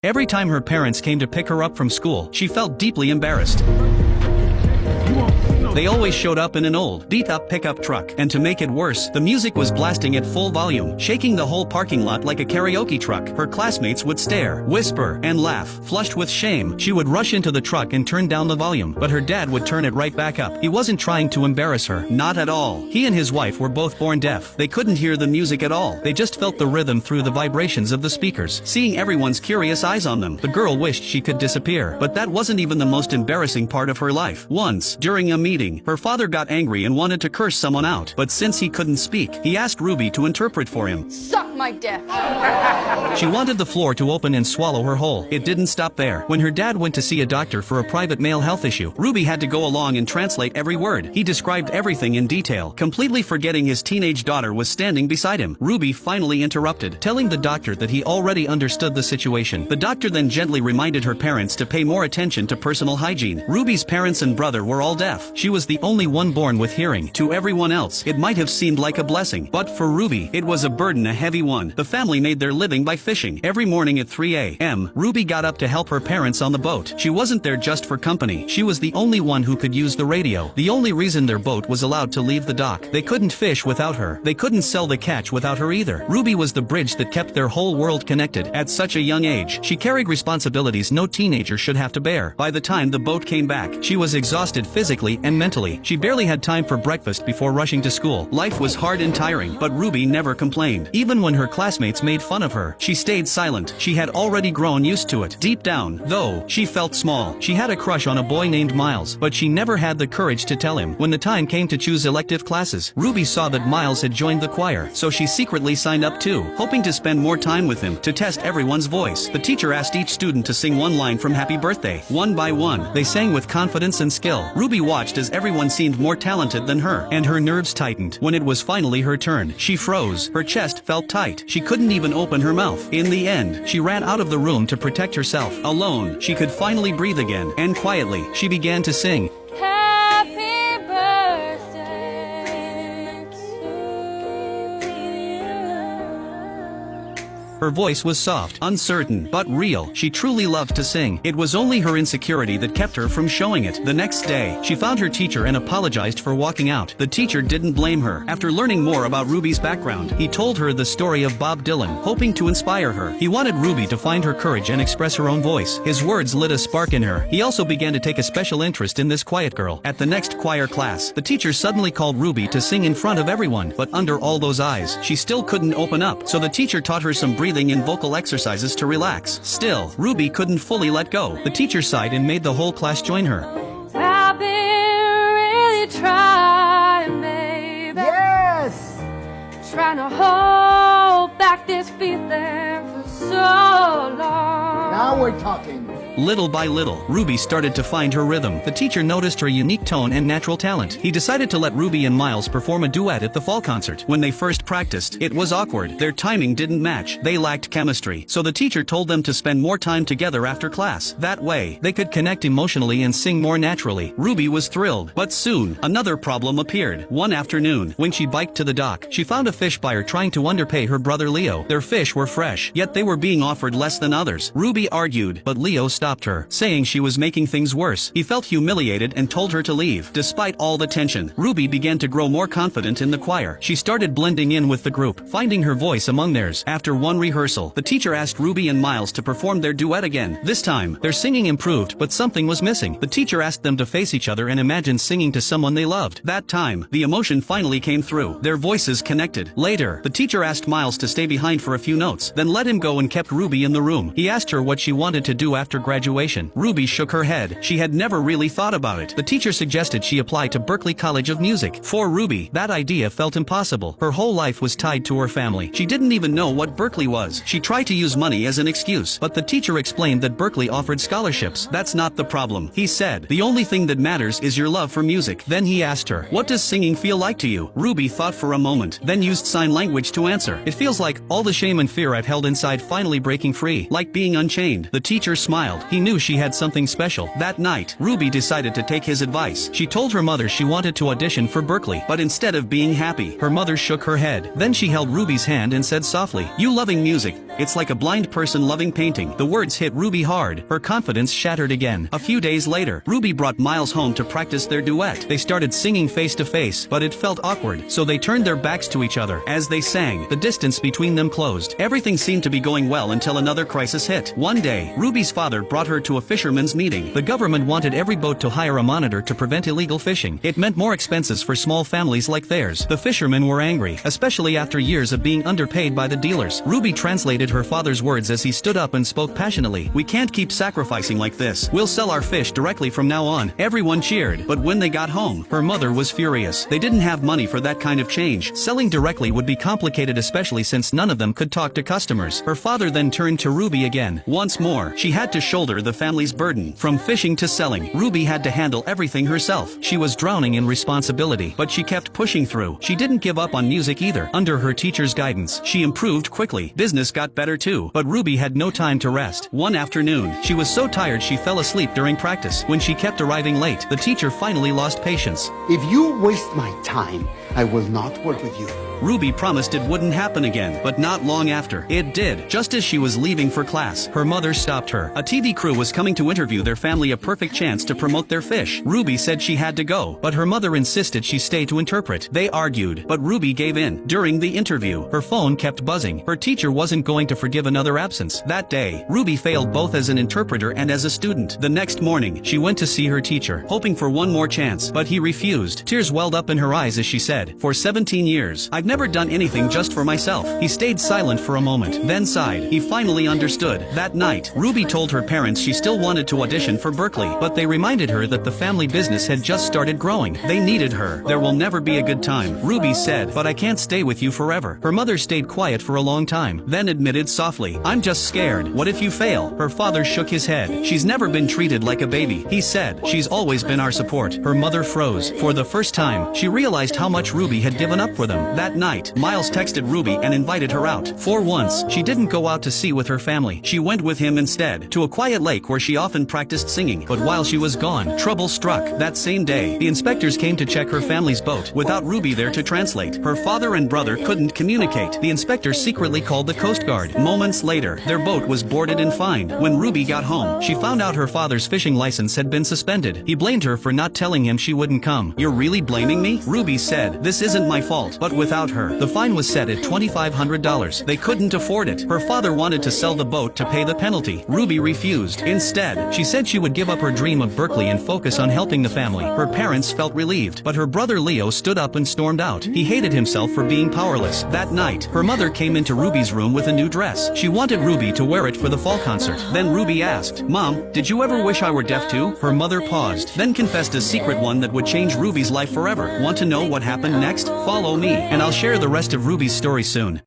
Every time her parents came to pick her up from school, she felt deeply embarrassed. They always showed up in an old, beat-up pickup truck, and to make it worse, the music was blasting at full volume, shaking the whole parking lot like a karaoke truck. Her classmates would stare, whisper, and laugh. Flushed with shame, she would rush into the truck and turn down the volume, but her dad would turn it right back up. He wasn't trying to embarrass her, not at all. He and his wife were both born deaf. They couldn't hear the music at all. They just felt the rhythm through the vibrations of the speakers. Seeing everyone's curious eyes on them, the girl wished she could disappear. But that wasn't even the most embarrassing part of her life. Once, during a meeting, her father got angry and wanted to curse someone out, but since he couldn't speak, he asked Ruby to interpret for him. Suck my dick. She wanted the floor to open and swallow her whole. It didn't stop there. When her dad went to see a doctor for a private male health issue, Ruby had to go along and translate every word. He described everything in detail, completely forgetting his teenage daughter was standing beside him. Ruby finally interrupted, telling the doctor that he already understood the situation. The doctor then gently reminded her parents to pay more attention to personal hygiene. Ruby's parents and brother were all deaf. She was the only one born with hearing. To everyone else, it might have seemed like a blessing, but for Ruby, it was a burden, a heavy one. The family made their living by fishing. Every morning at 3 a.m., Ruby got up to help her parents on the boat. She wasn't there just for company. She was the only one who could use the radio. The only reason their boat was allowed to leave the dock. They couldn't fish without her. They couldn't sell the catch without her either. Ruby was the bridge that kept their whole world connected. At such a young age, she carried responsibilities no teenager should have to bear. By the time the boat came back, she was exhausted physically and mentally. She barely had time for breakfast before rushing to school. Life was hard and tiring, but Ruby never complained. Even when her classmates made fun of her, she stayed silent. She had already grown used to it. Deep down, though, she felt small. She had a crush on a boy named Miles, but she never had the courage to tell him. When the time came to choose elective classes, Ruby saw that Miles had joined the choir, so she secretly signed up too, hoping to spend more time with him, to test everyone's voice. The teacher asked each student to sing one line from Happy Birthday. One by one, they sang with confidence and skill. Ruby watched as everyone seemed more talented than her, and her nerves tightened. When it was finally her turn, she froze. Her chest felt tight. She couldn't even open her mouth. In the end, she ran out of the room to protect herself. Alone, she could finally breathe again, and quietly, she began to sing. Happy birthday to you. Her voice was soft, uncertain, but real. She truly loved to sing. It was only her insecurity that kept her from showing it. The next day, she found her teacher and apologized for walking out. The teacher didn't blame her. After learning more about Ruby's background, he told her the story of Bob Dylan, hoping to inspire her. He wanted Ruby to find her courage and express her own voice. His words lit a spark in her. He also began to take a special interest in this quiet girl. At the next choir class, the teacher suddenly called Ruby to sing in front of everyone, but under all those eyes, she still couldn't open up. So the teacher taught her some breathing and vocal exercises to relax. Still, Ruby couldn't fully let go. The teacher sighed and made the whole class join her. I've been really trying, baby. Yes! Trying to hold back this feeling for so long. Now we're talking. Little by little, Ruby started to find her rhythm. The teacher noticed her unique tone and natural talent. He decided to let Ruby and Miles perform a duet at the fall concert. When they first practiced, it was awkward. Their timing didn't match. They lacked chemistry. So the teacher told them to spend more time together after class. That way, they could connect emotionally and sing more naturally. Ruby was thrilled. But soon, another problem appeared. One afternoon, when she biked to the dock, she found a fish buyer trying to underpay her brother Leo. Their fish were fresh, yet they were being offered less than others. Ruby argued, but Leo stopped her, saying she was making things worse. He felt humiliated and told her to leave. Despite all the tension, Ruby began to grow more confident in the choir. She started blending in with the group, finding her voice among theirs. After one rehearsal, the teacher asked Ruby and Miles to perform their duet again. This time, their singing improved, but something was missing. The teacher asked them to face each other and imagine singing to someone they loved. That time, the emotion finally came through. Their voices connected. Later, the teacher asked Miles to stay behind for a few notes, then let him go and kept Ruby in the room. He asked her what she wanted to do after graduation. Ruby shook her head. She had never really thought about it. The teacher suggested she apply to Berklee College of Music. For Ruby, that idea felt impossible. Her whole life was tied to her family. She didn't even know what Berklee was. She tried to use money as an excuse, but the teacher explained that Berklee offered scholarships. That's not the problem, he said. The only thing that matters is your love for music. Then he asked her, what does singing feel like to you? Ruby thought for a moment, then used sign language to answer. It feels like all the shame and fear I've held inside finally breaking free, like being unchained. The teacher smiled. smiled. He knew she had something special. That night, Ruby decided to take his advice. She told her mother she wanted to audition for Berkeley, but instead of being happy, her mother shook her head. Then she held Ruby's hand and said softly, "You loving music, it's like a blind person loving painting." The words hit Ruby hard. Her confidence shattered again. A few days later, Ruby brought Miles home to practice their duet. They started singing face to face, but it felt awkward, so they turned their backs to each other. As they sang, the distance between them closed. Everything seemed to be going well until another crisis hit. One day, Ruby's father brought her to a fisherman's meeting. The government wanted every boat to hire a monitor to prevent illegal fishing. It meant more expenses for small families like theirs. The fishermen were angry, especially after years of being underpaid by the dealers. Ruby translated her father's words as he stood up and spoke passionately. "We can't keep sacrificing like this. We'll sell our fish directly from now on." Everyone cheered, but when they got home, her mother was furious. They didn't have money for that kind of change. Selling directly would be complicated, especially since none of them could talk to customers. Her father then turned to Ruby again. Once more, she had to shoulder the family's burden. From fishing to selling, Ruby had to handle everything herself. She was drowning in responsibility, but she kept pushing through. She didn't give up on music either. Under her teacher's guidance, she improved quickly. Business got better too, but Ruby had no time to rest. One afternoon, she was so tired she fell asleep during practice. When she kept arriving late, the teacher finally lost patience. "If you waste my time, I will not work with you." Ruby promised it wouldn't happen again, but not long after, it did. Just as she was leaving for class, her mother stopped her. A TV crew was coming to interview their family, a perfect chance to promote their fish. Ruby said she had to go, but her mother insisted she stay to interpret. They argued, but Ruby gave in. During the interview, her phone kept buzzing. Her teacher wasn't going to forgive another absence. That day, Ruby failed both as an interpreter and as a student. The next morning, she went to see her teacher, hoping for one more chance, but he refused. Tears welled up in her eyes as she said, "For 17 years, I've never done anything just for myself." He stayed silent for a moment, then sighed. He finally understood. That night, Ruby told her parents she still wanted to audition for Berkeley, but they reminded her that the family business had just started growing. They needed her. "There will never be a good time," Ruby said, "but I can't stay with you forever." Her mother stayed quiet for a long time, then admitted softly, "I'm just scared. What if you fail?" Her father shook his head. "She's never been treated like a baby," he said. "She's always been our support." Her mother froze. For the first time, she realized how much Ruby had given up for them. That night, Miles texted Ruby and invited her out. For once, she didn't go out to sea with her family. She went with him instead, to a quiet lake where she often practiced singing. But while she was gone, trouble struck. That same day, the inspectors came to check her family's boat, without Ruby there to translate. Her father and brother couldn't communicate. The inspectors secretly called the Coast Guard. Moments later, their boat was boarded and fined. When Ruby got home, she found out her father's fishing license had been suspended. He blamed her for not telling him she wouldn't come. "You're really blaming me?" Ruby said. "This isn't my fault." But without her, the fine was set at $2,500. They couldn't afford it. Her father wanted to sell the boat to pay the penalty. Ruby refused. Instead, she said she would give up her dream of Berkeley and focus on helping the family. Her parents felt relieved, but her brother Leo stood up and stormed out. He hated himself for being powerless. That night, her mother came into Ruby's room with a new dress. She wanted Ruby to wear it for the fall concert. Then Ruby asked, "Mom, did you ever wish I were deaf too?" Her mother paused, then confessed a secret, one that would change Ruby's life forever. Want to know what happened next? Follow me, and I'll share the rest of Ruby's story soon.